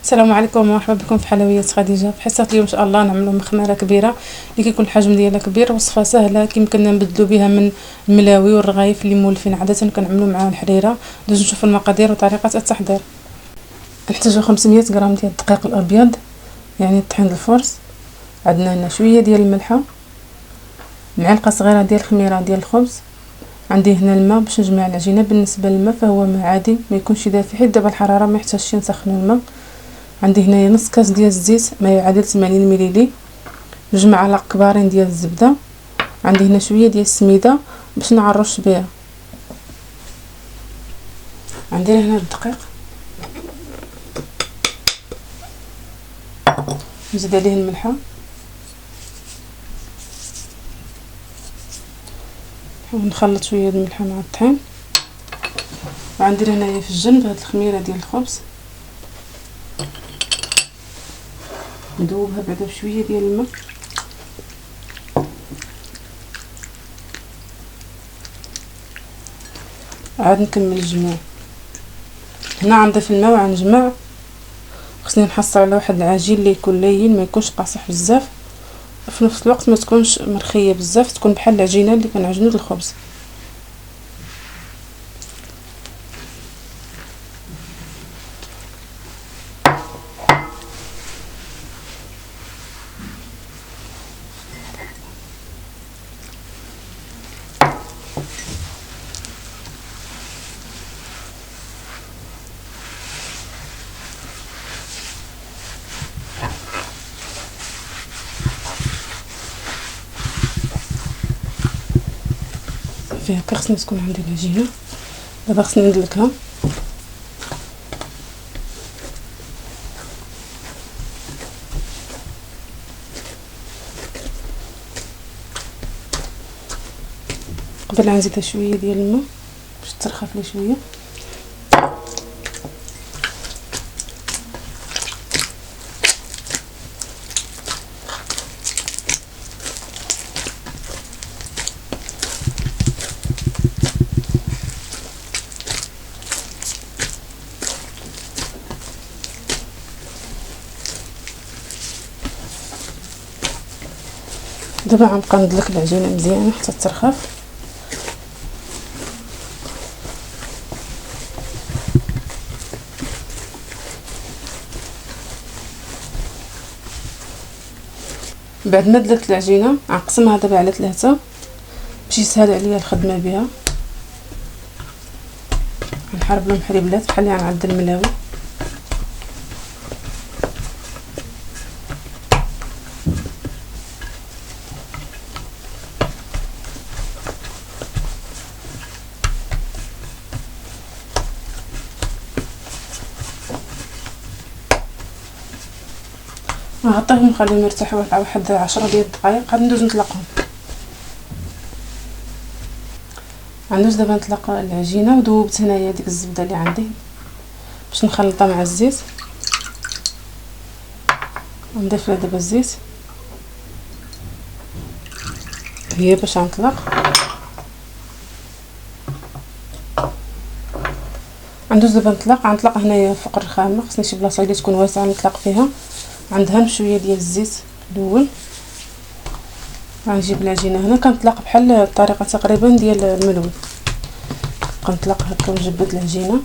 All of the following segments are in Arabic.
السلام عليكم ومرحبا بكم في حلويات خديجه. في حصه اليوم ان شاء الله نعملوا مخمره كبيره اللي كيكون الحجم ديالها كبير. وصفه سهله كيمكننا نبدلوا بها من الملاوي والرغايف اللي مولفين عاده كنعملوا معاه الحريره. دوز نشوفوا المقادير وطريقه التحضير. نحتاجو 500 غرام ديال الدقيق الابيض يعني طحين الفرص. عندنا هنا شويه ديال الملحه، معلقه صغيره ديال الخميره ديال الخبز. عندي هنا الماء باش نجمع العجينه. بالنسبه للماء فهو ماء عادي ما يكونش دافي حيت دابا الحراره ما يحتاجش نسخنوا الماء. عندي هنايا نص كاس ديال الزيت ما يعادل 80 مليلي، جوج معالق كبارين ديال الزبده. عندي هنا شويه ديال السميده باش نعرش بها. عندي هنا الدقيق نزيد عليه الملحه ونخلط شويه الملحه مع الطحين. وعندي هنايا في الجنب هاد الخميره ديال الخبز ندوبها بعدا بشويه ديال الماء. عاد نكمل الجماع. هنا غنضيف الماء وغنجمع. خصني نحصل على واحد العجين اللي يكون لين ما يكونش قاصح بزاف، في نفس الوقت ما تكونش مرخيه بزاف، تكون بحال العجينه اللي كنعجنوا الخبز. فيها هكا خصني تكون عندي العجينه. دابا خصني ندلكها. قبل غنزيدها شويه ديال الماء باش ترخف لي شويه. دابا غنبقى ندلك العجينه مزيان حتى ترخف. بعد ما دلكت العجينه غنقسمها دابا على 3 باش يسهل عليا الخدمه بها. غنحرب لهم حريبلات بحال اللي غنعدل الملاوي. نغطيهم ونخليهم يرتاحوا واحد 10 ديال الدقائق. غادي ندوز نطلقهم. غندوز دابا نطلق العجينه. ودوبت هنايا ديك الزبده اللي عندي باش نخلطها مع الزيت. نضيف لها دابا الزيت هي باش نطلق. غندوز دابا نطلق هنايا فوق الرخامه. خصني شي بلاصه اللي تكون واسعه نطلق فيها. عندها بشويه ديال الزيت الاول. غنجيب العجينه هنا كنطلق بحال الطريقه تقريبا ديال الملوي. كنطلق هكا ونجبد العجينه.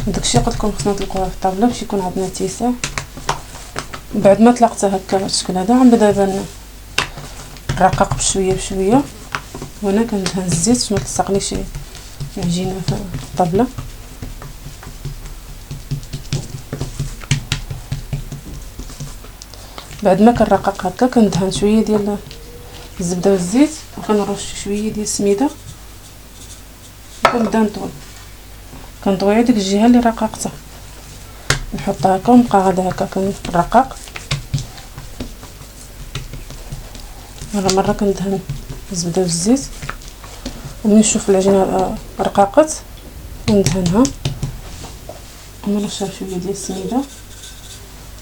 داكشي قلت لكم خصنا نطلقوها في الطاوله باش يكون عندنا اتساع. بعد ما طلقتها هكا بالشكل هذا غنبدا دابا نرقق بشويه بشويه. وهنا كندهن الزيت باش ما تلصقليش العجينه في الطاوله. بعد ما كنرقق هكا كندهن شويه ديال الزبده والزيت وكنرش شويه ديال السميده. وكنبدا كنطوي على ديك الجهه اللي رققتها نحطها هكا ونبقى غادا هكا كنرقق. مره كندهن الزبده والزيت وملي نشوف العجينه رققت وندهنها ونرشها شويه ديال السميده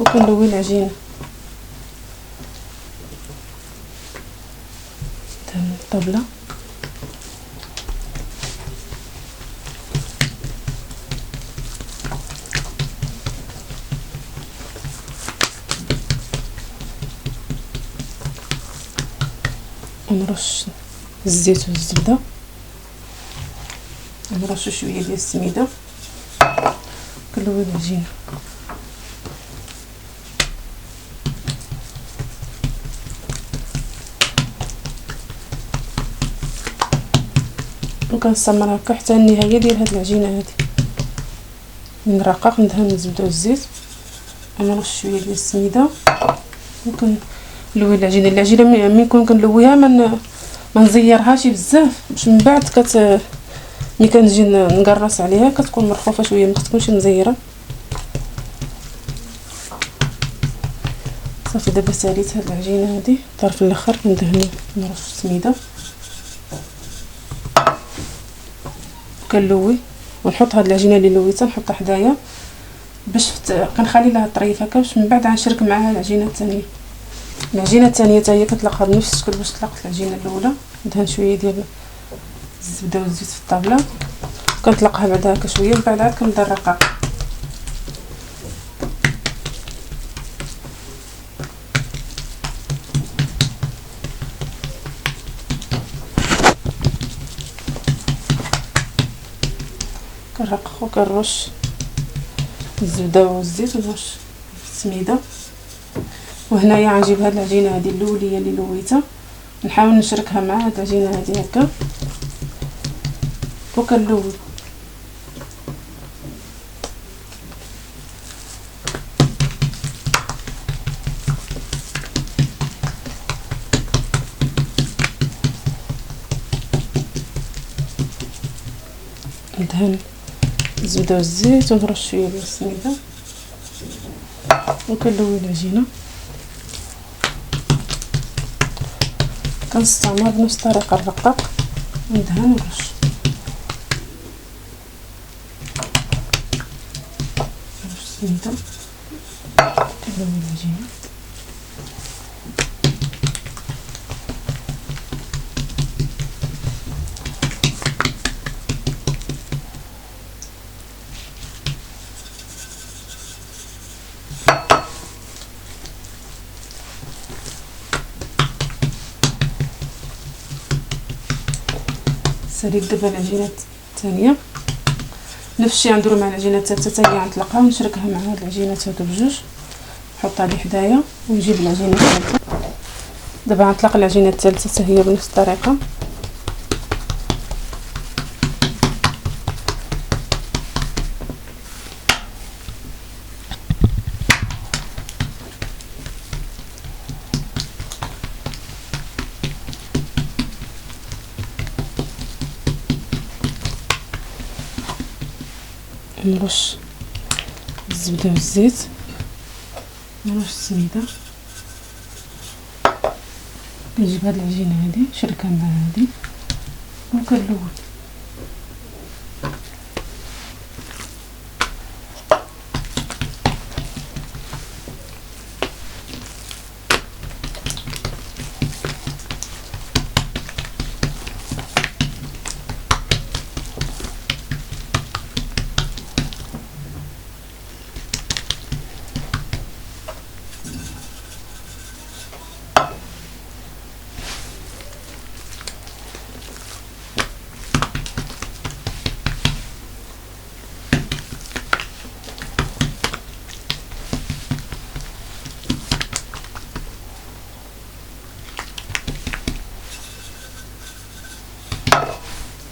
وكنلوي العجينه. الطبله ونرش الزيت والزبده، ونرش شويه ديال السميده، كنلوي العجينه. وكنستمر هكا حتى النهايه ديال هاد العجينه هادي. نرقق ندهن الزبده والزيت، ونرش شويه ديال السميده، وكنلوي العجينه ملي نكون كنلويها ما نزيرهاش بزاف، باش من بعد ملي كنجي نقرص عليها كتكون مرخوفه شويه، ما تكونش مزيره. صافي دابا ساليت هاد العجينه هادي، الطرف الاخر كندهنو نرش السميده، كنلوي ونحط هاد العجينه اللي لويتها نحطها حدايا باش كنخلي لها طريف هكا، باش من بعد غنشرك معاها العجينه الثانيه. العجينه الثانيه حتى هي كتلقى بنفس الشكل باش طلقت العجينه الاولى. ندهن شويه ديال الزبده والزيت في الطابله، كنطلقها بعدا هكا شويه، من بعد عاد كنبدا الرقاق. كنرقق وكنرش الزبده والزيت ونرش السميده. وهنايا غنجيب هاد العجينه هادي الاوليه اللي لويتها، نحاول نشركها مع هاد العجينه هادي هكا، وكنلوي. ندهن الزبده والزيت ونرش شويه ديال السميده، وكنلوي العجينه. كنستعمل بنفس الطريقه الرقاق، ندهن ونرش. نرش السميده، كنلوي العجينه. ساليت دابا العجينه الثانيه، نفس الشيء غنديرو مع العجينه الثالثه، حتى هي غنطلقها ونشركها مع هاد العجينات هادو بجوج، نحطها لي حدايا ونجيب العجينه الثالثه. دابا غنطلق العجينه الثالثه حتى هي بنفس الطريقه. نرش الزبده والزيت، نرش السميده، كنجيب هاد العجينه هادي نشركها مع هادي وكنلوي.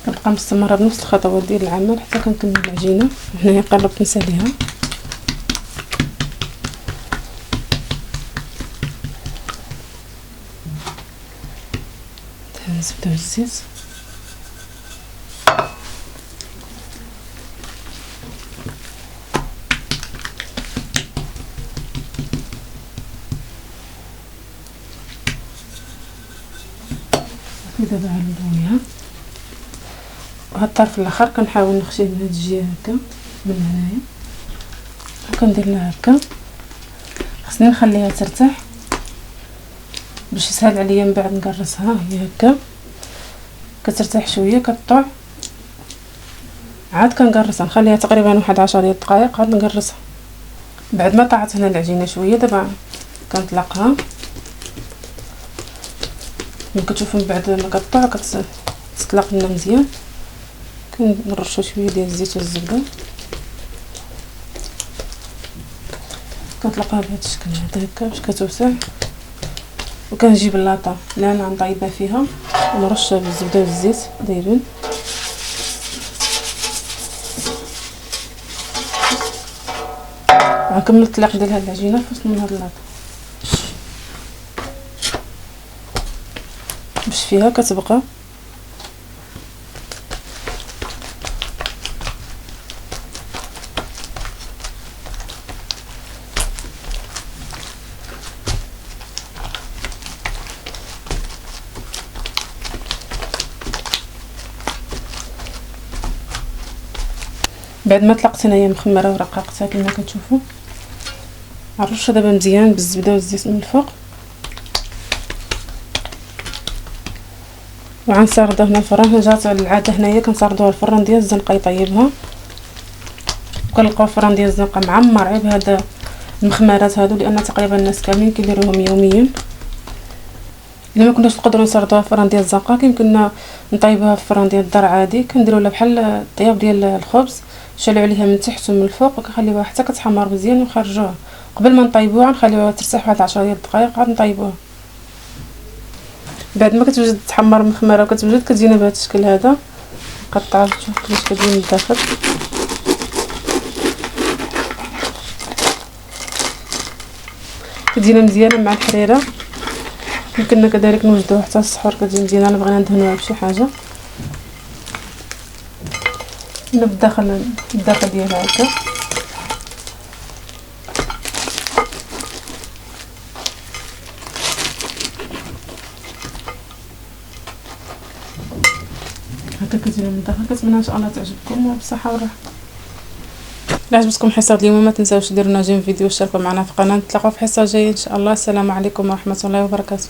كنبقى مستمره بنفس الخطوات ديال العمل حتى كنكمل العجينه. هنايا قربت نساليها، دهن الزبده والزيت، دابا غنلويها. وهاد الطرف الاخر كنحاول نخشيه من هاد الجهه هكا من هنايا، وكندير لها هكا. خصني نخليها ترتاح باش يسهل عليا من بعد نقرصها. هي هكا كترتاح شويه كطوع، عاد كنقرصها نخليها تقريبا واحد 10 ديال الدقائق عاد نقرصها. بعد ما طاعت هنا العجينه شويه دابا كنطلقها كما كتشوفوا من بعد ما كطلع كتطلق لنا مزيان. كنرشوا شويه ديال الزيت والزبده، كنطلقها بهذا الشكل هذا هكا باش كتوسع. وكنجيب اللاطه اللي انا نطيبها فيها ونرشها بالزبده والزيت دايرين. غنكمل الطلاق ديال هاد العجينه في وسط من هاد اللاطه باش فيها كتبقى بعد ما طلقت انايا مخمره ورققتها كما كتشوفوا. غنرشها دابا مزيان بالزبده والزيت من الفوق، وغنسردها هنا الفران. جات على العاده هنايا كنسردوها الفران ديال الزنقه يطيبها، وكنلقاو الفران ديال الزنقه معمر عيب هذا المخمرات هادو، لان تقريبا الناس كاملين كيديروهم يوميا. الا ما كناش نقدروا نسردوها في الفران ديال الزنقه يمكننا نطيبوها في الفران ديال الدار عادي. كنديروا لها بحال الطياب ديال الخبز، نشعلوا عليها من تحت ومن الفوق وكنخليوها حتى كتحمر مزيان ونخرجوها. قبل ما نطيبوها نخليوها ترتاح واحد 10 ديال الدقائق عاد نطيبوها. بعد ما كتوجد تحمر المخمره وكتوجد كتجينا بهذا الشكل هذا مقطعه. شوف كيفاش كتجي من الداخل. كتجينا مزيانه مع الحريره. يمكننا كذلك نوجدوها حتى السحور كتجي مزيانه. الا بغينا ندهنوها بشي حاجه هنا بالداخل ديالها هكا. هكا كتجينا من الداخل. كنتمنى ان شاء الله تعجبكم وبصحه وراحه. الا عجبتكم حصه اليوم ما تنساوش ديروا لنا جيم فيديو وشاركوا معنا في القناه. نتلاقاو في حصه جايه ان شاء الله. السلام عليكم ورحمه الله وبركاته.